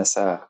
essa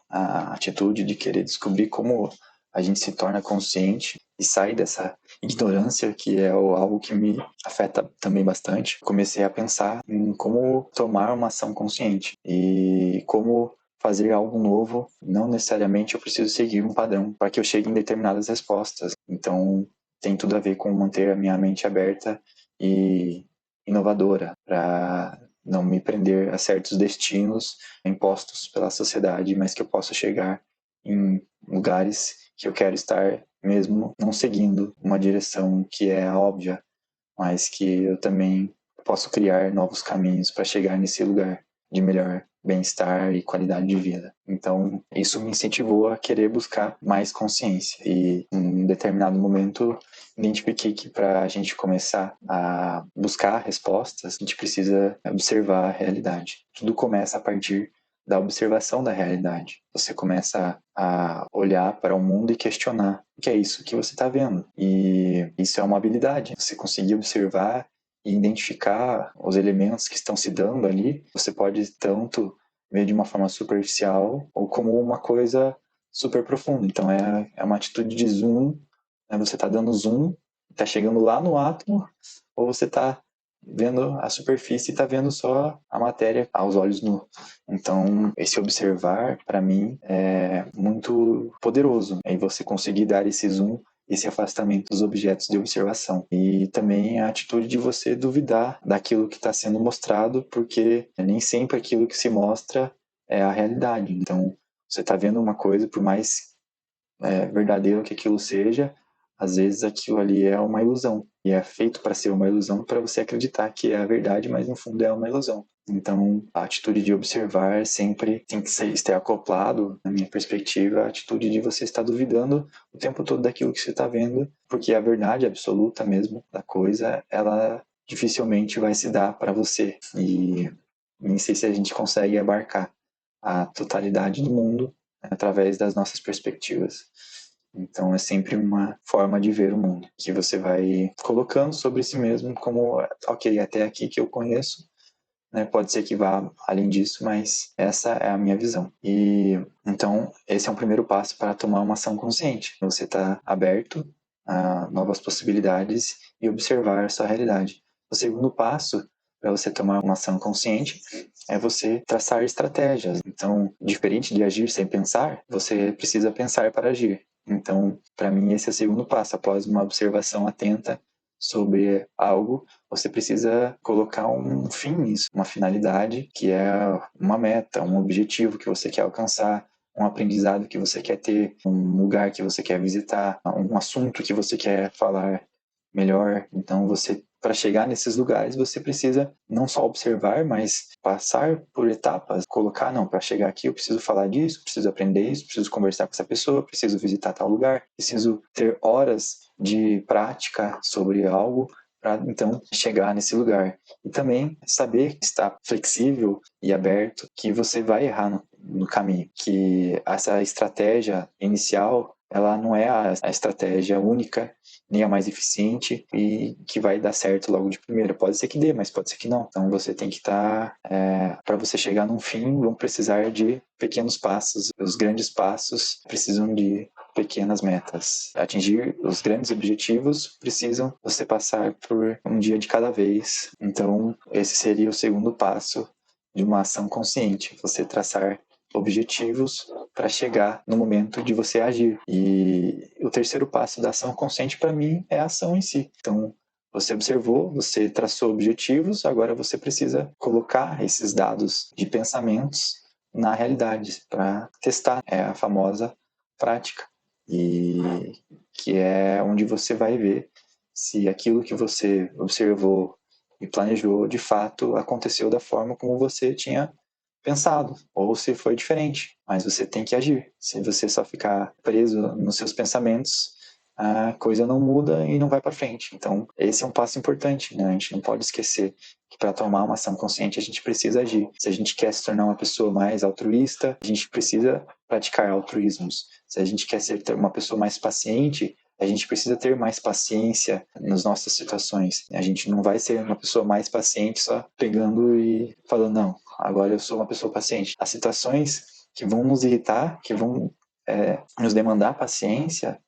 a atitude de querer descobrir como a gente se torna consciente e sai dessa ignorância, que é algo que me afeta também bastante. Comecei a pensar em como tomar uma ação consciente e como fazer algo novo. Não necessariamente eu preciso seguir um padrão para que eu chegue em determinadas respostas. Então, tem tudo a ver com manter a minha mente aberta e inovadora, para não me prender a certos destinos impostos pela sociedade, mas que eu possa chegar em lugares que eu quero estar, mesmo não seguindo uma direção que é óbvia, mas que eu também posso criar novos caminhos para chegar nesse lugar de melhor bem-estar e qualidade de vida. Então, isso me incentivou a querer buscar mais consciência. E, em um determinado momento, identifiquei que para a gente começar a buscar respostas, a gente precisa observar a realidade. Tudo começa a partir da observação da realidade. Você começa a olhar para o mundo e questionar o que é isso que você está vendo. E isso é uma habilidade. Você conseguir observar e identificar os elementos que estão se dando ali, você pode tanto ver de uma forma superficial ou como uma coisa super profunda. Então é uma atitude de zoom, né? Você está dando zoom, está chegando lá no átomo, ou você está vendo a superfície e está vendo só a matéria aos olhos nus. Então, esse observar, para mim, é muito poderoso. Aí você conseguir dar esse zoom, esse afastamento dos objetos de observação. E também a atitude de você duvidar daquilo que está sendo mostrado, porque nem sempre aquilo que se mostra é a realidade. Então, você está vendo uma coisa, por mais verdadeiro que aquilo seja, às vezes aquilo ali é uma ilusão. E é feito para ser uma ilusão, para você acreditar que é a verdade, mas no fundo é uma ilusão. Então, a atitude de observar sempre tem que estar acoplado, na minha perspectiva, a atitude de você estar duvidando o tempo todo daquilo que você está vendo, porque a verdade absoluta mesmo da coisa, ela dificilmente vai se dar para você. E nem sei se a gente consegue abarcar a totalidade do mundo através das nossas perspectivas. Então é sempre uma forma de ver o mundo, que você vai colocando sobre si mesmo como, ok, até aqui que eu conheço, né? Pode ser que vá além disso, mas essa é a minha visão. E então esse é um primeiro passo para tomar uma ação consciente. Você está aberto a novas possibilidades e observar a sua realidade. O segundo passo para você tomar uma ação consciente é você traçar estratégias. Então, diferente de agir sem pensar, você precisa pensar para agir. Então, para mim, esse é o segundo passo. Após uma observação atenta sobre algo, você precisa colocar um fim nisso, uma finalidade, que é uma meta, um objetivo que você quer alcançar, um aprendizado que você quer ter, um lugar que você quer visitar, um assunto que você quer falar melhor. Então, para chegar nesses lugares, você precisa não só observar, mas passar por etapas, colocar, não, para chegar aqui eu preciso falar disso, preciso aprender isso, preciso conversar com essa pessoa, preciso visitar tal lugar, preciso ter horas de prática sobre algo para então chegar nesse lugar. E também saber estar flexível e aberto, que você vai errar no caminho, que essa estratégia inicial ela não é a estratégia única, nem a mais eficiente e que vai dar certo logo de primeira. Pode ser que dê, mas pode ser que não. Então você tem que estar, para você chegar num fim, vão precisar de pequenos passos. Os grandes passos precisam de pequenas metas. Atingir os grandes objetivos precisam você passar por um dia de cada vez. Então esse seria o segundo passo de uma ação consciente, você traçar objetivos para chegar no momento de você agir. E o terceiro passo da ação consciente para mim é a ação em si. Então, você observou, você traçou objetivos, agora você precisa colocar esses dados de pensamentos na realidade para testar. É a famosa prática. E que é onde você vai ver se aquilo que você observou e planejou de fato aconteceu da forma como você tinha pensado, ou se foi diferente, mas você tem que agir. Se você só ficar preso nos seus pensamentos, a coisa não muda e não vai para frente. Então, esse é um passo importante, né? A gente não pode esquecer que para tomar uma ação consciente a gente precisa agir. Se a gente quer se tornar uma pessoa mais altruísta, a gente precisa praticar altruísmos. Se a gente quer ser uma pessoa mais paciente, a gente precisa ter mais paciência nas nossas situações. A gente não vai ser uma pessoa mais paciente só pegando e falando, não, agora eu sou uma pessoa paciente. As situações que vão nos irritar, que vão nos demandar paciência,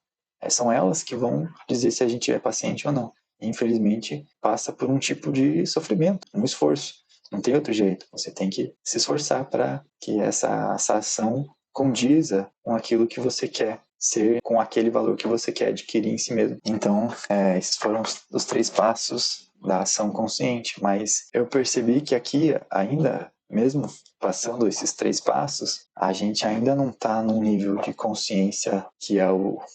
são elas que vão dizer se a gente é paciente ou não. Infelizmente, passa por um tipo de sofrimento, um esforço. Não tem outro jeito. Você tem que se esforçar para que essa ação condiza com aquilo que você quer ser, com aquele valor que você quer adquirir em si mesmo. Então, esses foram os 3 passos da ação consciente. Mas eu percebi que aqui ainda, mesmo passando esses 3 passos, a gente ainda não está num nível de consciência que é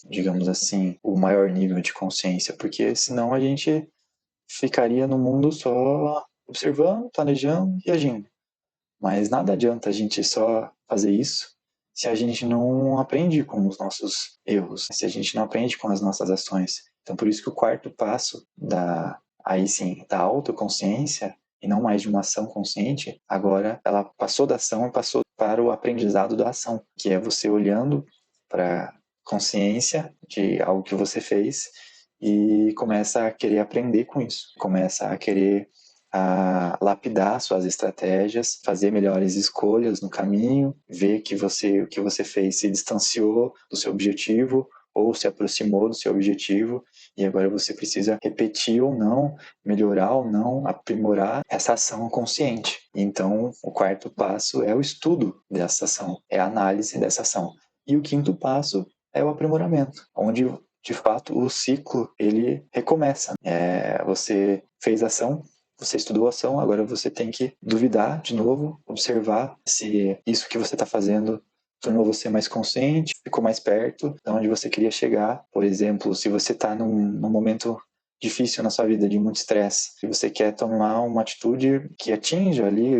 digamos assim, o maior nível de consciência, porque senão a gente ficaria no mundo só observando, planejando e agindo. Mas nada adianta a gente só fazer isso se a gente não aprende com os nossos erros, se a gente não aprende com as nossas ações. Então, por isso que o 4º passo aí sim, da autoconsciência, e não mais de uma ação consciente, agora ela passou da ação e passou para o aprendizado da ação, que é você olhando para a consciência de algo que você fez e começa a querer aprender com isso, começa a querer lapidar suas estratégias, fazer melhores escolhas no caminho, ver que o que você fez se distanciou do seu objetivo ou se aproximou do seu objetivo e agora você precisa repetir ou não, melhorar ou não, aprimorar essa ação consciente. Então, o 4º passo é o estudo dessa ação, é a análise dessa ação. E o 5º passo é o aprimoramento, onde de fato o ciclo ele recomeça. Você fez a ação, você estudou a ação, agora você tem que duvidar de novo, observar se isso que você está fazendo tornou você mais consciente, ficou mais perto de onde você queria chegar. Por exemplo, se você está num momento difícil na sua vida, de muito estresse, se você quer tomar uma atitude que atinja ali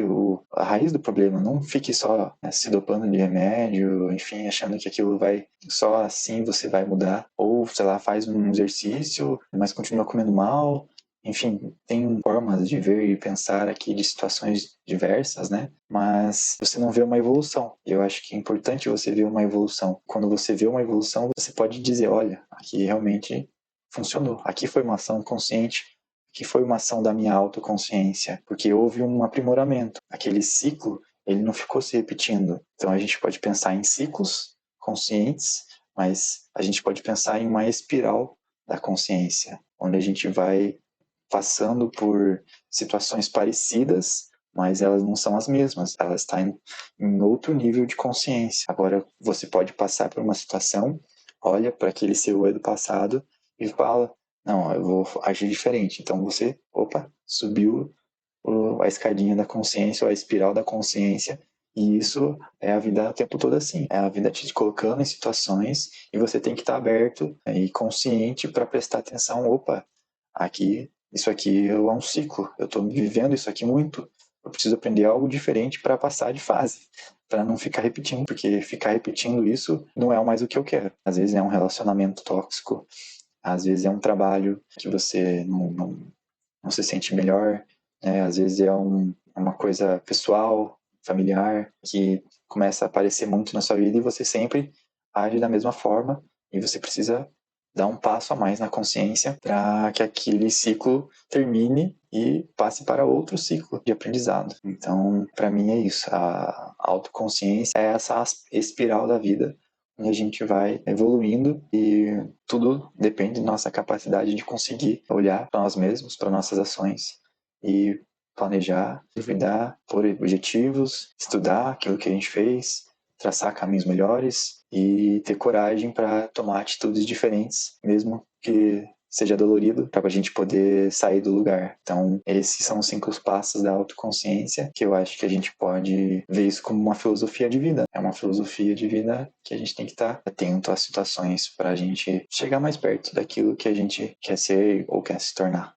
a raiz do problema, não fique só se dopando de remédio, enfim, achando que aquilo vai, só assim você vai mudar, ou, sei lá, faz um exercício, mas continua comendo mal. Enfim, tem formas de ver e pensar aqui de situações diversas, né? Mas você não vê uma evolução. E eu acho que é importante você ver uma evolução. Quando você vê uma evolução, você pode dizer, olha, aqui realmente funcionou. Aqui foi uma ação consciente, aqui foi uma ação da minha autoconsciência, porque houve um aprimoramento. Aquele ciclo, ele não ficou se repetindo. Então a gente pode pensar em ciclos conscientes, mas a gente pode pensar em uma espiral da consciência, onde a gente vai passando por situações parecidas, mas elas não são as mesmas, elas estão em outro nível de consciência. Agora, você pode passar por uma situação, olha para aquele seu eu do passado e fala, não, eu vou agir diferente. Então você, subiu a escadinha da consciência, ou a espiral da consciência, e isso é a vida o tempo todo assim. É a vida te colocando em situações e você tem que estar aberto e consciente para prestar atenção, isso aqui é um ciclo, eu estou vivendo isso aqui muito, eu preciso aprender algo diferente para passar de fase, para não ficar repetindo, porque ficar repetindo isso não é mais o que eu quero. Às vezes é um relacionamento tóxico, às vezes é um trabalho que você não se sente melhor, né? Às vezes é uma coisa pessoal, familiar, que começa a aparecer muito na sua vida e você sempre age da mesma forma e você precisa dar um passo a mais na consciência para que aquele ciclo termine e passe para outro ciclo de aprendizado. Então, para mim é isso. A autoconsciência é essa espiral da vida onde a gente vai evoluindo e tudo depende da nossa capacidade de conseguir olhar para nós mesmos, para nossas ações e planejar, duvidar, pôr objetivos, estudar aquilo que a gente fez, traçar caminhos melhores e ter coragem para tomar atitudes diferentes, mesmo que seja dolorido, para a gente poder sair do lugar. Então, esses são os 5 passos da autoconsciência, que eu acho que a gente pode ver isso como uma filosofia de vida. É uma filosofia de vida que a gente tem que estar atento às situações para a gente chegar mais perto daquilo que a gente quer ser ou quer se tornar.